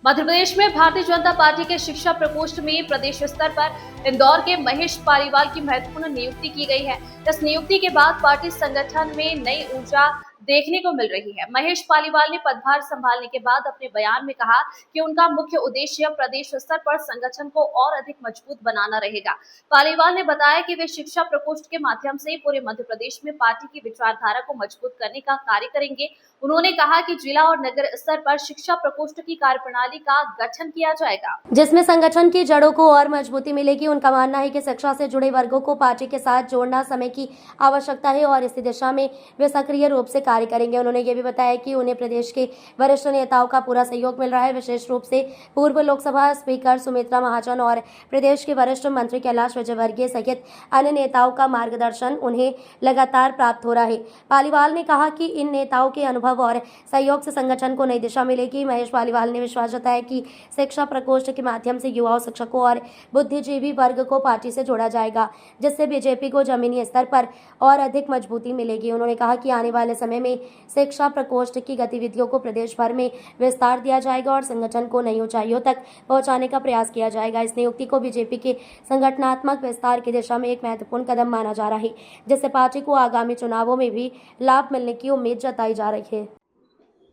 मध्य प्रदेश में भारतीय जनता पार्टी के शिक्षा प्रकोष्ठ में प्रदेश स्तर पर इंदौर के महेश पालीवाल की महत्वपूर्ण नियुक्ति की गई है। इस नियुक्ति के बाद पार्टी संगठन में नई ऊर्जा देखने को मिल रही है। महेश पालीवाल ने पदभार संभालने के बाद अपने बयान में कहा कि उनका मुख्य उद्देश्य प्रदेश स्तर पर संगठन को और अधिक मजबूत बनाना रहेगा। पालीवाल ने बताया कि वे शिक्षा प्रकोष्ठ के माध्यम से पूरे मध्य प्रदेश में पार्टी की विचारधारा को मजबूत करने का कार्य करेंगे। उन्होंने कहा कि जिला और नगर स्तर पर शिक्षा प्रकोष्ठ की कार्यप्रणाली का गठन किया जाएगा, जिसमें संगठन की जड़ों को और मजबूती मिलेगी। उनका मानना है कि शिक्षा से जुड़े वर्गों को पार्टी के साथ जोड़ना समय की आवश्यकता है और इसी दिशा में वे सक्रिय रूप से कार्य करेंगे। उन्होंने ये भी बताया कि उन्हें प्रदेश के वरिष्ठ नेताओं का पूरा सहयोग मिल रहा है, विशेष रूप से पूर्व लोकसभा स्पीकर सुमित्रा महाजन और प्रदेश के वरिष्ठ मंत्री कैलाश विजयवर्गीय सहित अन्य नेताओं का मार्गदर्शन उन्हें लगातार प्राप्त हो रहा है। पालीवाल ने कहा कि इन नेताओं के अनुभव और सहयोग से संगठन को नई दिशा मिलेगी। महेश पालीवाल ने विश्वास जताया कि शिक्षा प्रकोष्ठ के माध्यम से युवाओं, शिक्षकों और बुद्धिजीवी वर्ग को पार्टी से जोड़ा जाएगा, जिससे बीजेपी को जमीनी स्तर पर और अधिक मजबूती मिलेगी। उन्होंने कहा कि आने वाले समय में शिक्षा प्रकोष्ठ की गतिविधियों को प्रदेश भर में विस्तार दिया जाएगा और संगठन को नई ऊंचाइयों तक पहुंचाने का प्रयास किया जाएगा। इस नियुक्ति को बीजेपी के संगठनात्मक विस्तार की दिशा में एक महत्वपूर्ण कदम माना जा रहा है, जिससे पार्टी को आगामी चुनावों में भी लाभ मिलने की उम्मीद जताई जा रही है।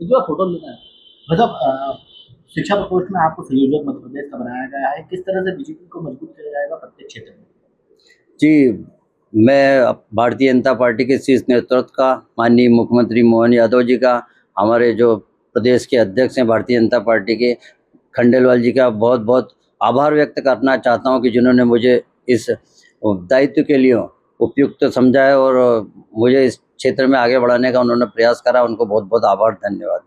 जो फोटो लेना है मतलब शिक्षा प्रकोष्ठ में आपको संयोजक मध्य प्रदेश का बनाया गया है, किस तरह से बीजेपी को मजबूत किया जाएगा प्रत्येक क्षेत्र में? जी, मैं भारतीय जनता पार्टी के शीर्ष नेतृत्व का माननीय मुख्यमंत्री मोहन यादव जी का, हमारे जो प्रदेश के अध्यक्ष हैं भारतीय जनता पार्टी के खंडेलवाल जी का बहुत बहुत आभार व्यक्त करना चाहता हूं कि जिन्होंने मुझे इस दायित्व के लिए उपयुक्त समझा है और मुझे इस क्षेत्र में आगे बढ़ाने का उन्होंने प्रयास करा। उनको बहुत बहुत आभार, धन्यवाद।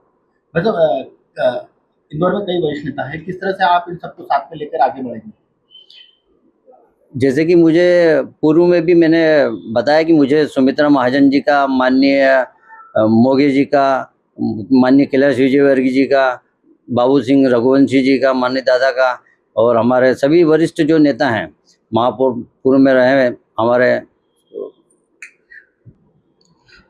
मतलब इंदौर में कई वरिष्ठ नेता हैं, किस तरह से आप इन सबको साथ में लेकर आगे बढ़ेंगे? जैसे कि मुझे पूर्व में भी मैंने बताया कि मुझे सुमित्रा महाजन जी का, माननीय मोगे जी का, माननीय कैलाश विजयवर्गीय जी का, बाबू सिंह रघुवंशी जी का, माननीय दादा का, और हमारे सभी वरिष्ठ जो नेता हैं महापौर में रहे हमारे,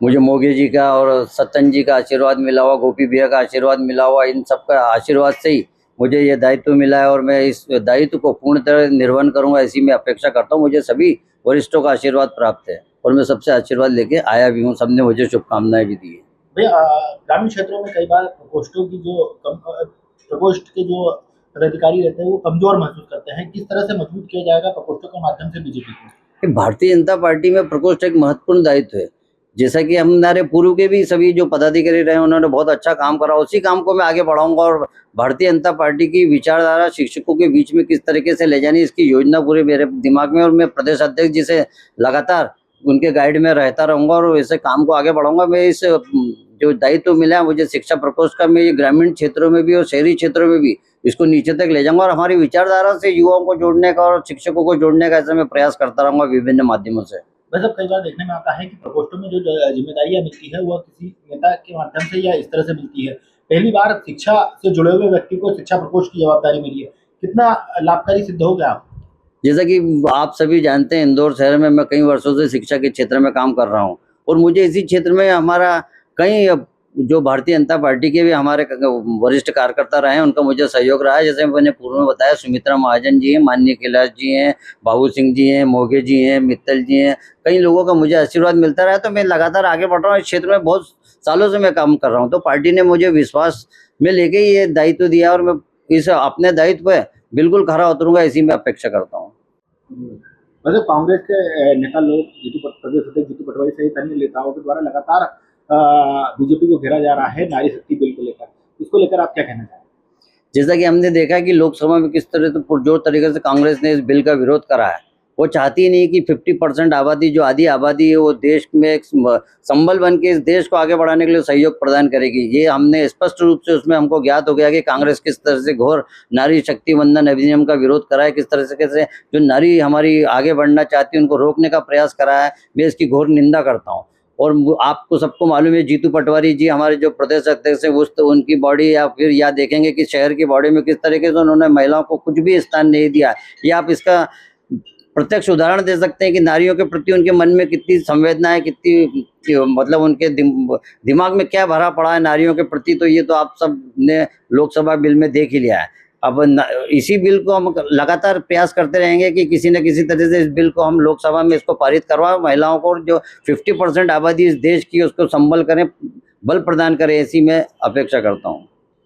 मुझे मोगे जी का और सत्तन जी का आशीर्वाद मिला हुआ, गोपी भैया का आशीर्वाद मिला हुआ, इन सब का आशीर्वाद से ही मुझे ये दायित्व मिला है और मैं इस दायित्व को पूर्ण तरह निर्वहन करूंगा, ऐसी मैं अपेक्षा करता हूं। मुझे सभी वरिष्ठों का आशीर्वाद प्राप्त है और मैं सबसे आशीर्वाद लेके आया भी हूं। सबने मुझे शुभकामनाएं भी दी है। भैया, ग्रामीण क्षेत्रों में कई बार प्रकोष्ठ के जो पदाधिकारी रहते हैं वो कमजोर महसूस करते हैं, किस तरह से मजबूत किया जाएगा प्रकोष्ठों के माध्यम से बीजेपी को? भारतीय जनता पार्टी में प्रकोष्ठ एक महत्वपूर्ण दायित्व है। जैसा कि हमारे पूर्व के भी सभी जो पदाधिकारी रहे उन्होंने बहुत अच्छा काम करा, उसी काम को मैं आगे बढ़ाऊंगा और भारतीय जनता पार्टी की विचारधारा शिक्षकों के बीच में किस तरीके से ले जानी, इसकी योजना पूरे मेरे दिमाग में, और मैं प्रदेश अध्यक्ष जी से लगातार उनके गाइड में रहता रहूंगा और ऐसे काम को आगे बढ़ाऊंगा। मैं इस जो दायित्व मिला है मुझे शिक्षा प्रकोष्ठ का, मैं ये ग्रामीण क्षेत्रों में भी और शहरी क्षेत्रों में भी इसको नीचे तक ले जाऊंगा और हमारी विचारधारा से युवाओं को जोड़ने का और शिक्षकों को जोड़ने का ऐसा मैं प्रयास करता रहूंगा विभिन्न माध्यमों से। वैसे कई बार देखने में आता है कि प्रकोष्ठों में जो जिम्मेदारियां मिलती है वह किसी नेता के माध्यम से या इस तरह से मिलती है। पहली बार शिक्षा से जुड़े हुए व्यक्ति को शिक्षा प्रकोष्ठ की जवाबदारी मिली है, कितना लाभकारी सिद्ध हो गया? जैसा कि आप सभी जानते हैं, इंदौर शहर में मैं कई वर्षों से शिक्षा के क्षेत्र में काम कर रहा हूं और मुझे इसी क्षेत्र में हमारा कई जो भारतीय जनता पार्टी के भी हमारे वरिष्ठ कार्यकर्ता रहे हैं उनका मुझे सहयोग रहा है। जैसे मैंने पूर्व में बताया, सुमित्रा महाजन जी हैं, माननीय कैलाश जी हैं, बाबू सिंह जी हैं, मोगे जी हैं, मित्तल जी हैं, कई लोगों का मुझे आशीर्वाद मिलता रहा, तो मैं लगातार आगे बढ़ रहा हूँ। इस क्षेत्र में बहुत सालों से मैं काम कर रहा हूँ, तो पार्टी ने मुझे विश्वास में लेके ये दायित्व दिया और मैं इस अपने दायित्व पे बिल्कुल खरा उतरूंगा, ऐसी मैं अपेक्षा करता हूँ। वैसे कांग्रेस के नेता लोग प्रदेश अध्यक्ष जीतू पटवारी सहित अन्य नेताओं के द्वारा लगातार बीजेपी को घेरा जा रहा है नारी शक्ति बिल को लेकर, इसको लेकर आप क्या कहना चाहेंगे? जैसा कि हमने देखा कि लोकसभा में किस तरह से पुरजोर तरीके से कांग्रेस ने इस बिल का विरोध करा है। वो चाहती नहीं कि 50% आबादी, जो आधी आबादी है, वो देश में एक संबल बन के इस देश को आगे बढ़ाने के लिए सहयोग प्रदान करेगी। ये हमने स्पष्ट रूप से उसमें हमको ज्ञात हो गया कि कांग्रेस किस तरह से घोर नारी शक्ति वंदन अधिनियम का विरोध करा है, किस तरह से कैसे जो नारी हमारी आगे बढ़ना चाहती है उनको रोकने का प्रयास करा है। मैं इसकी घोर निंदा करता हूँ। और आपको सबको मालूम है, जीतू पटवारी जी हमारे जो प्रदेश अध्यक्ष है, उनकी बॉडी या फिर या देखेंगे कि शहर की बॉडी में किस तरीके से उन्होंने महिलाओं को कुछ भी स्थान नहीं दिया। ये आप इसका प्रत्यक्ष उदाहरण दे सकते हैं कि नारियों के प्रति उनके मन में कितनी संवेदना है, मतलब उनके दिमाग में क्या भरा पड़ा है नारियों के प्रति, तो ये तो आप सब ने लोकसभा बिल में देख ही लिया है। अब इसी बिल को हम लगातार प्रयास करते रहेंगे कि किसी न किसी तरह से इस बिल को हम लोकसभा में इसको पारित करवाएं, महिलाओं को जो 50% आबादी इस देश की उसको संबल करें, बल प्रदान करें, ऐसी मैं अपेक्षा करता हूँ।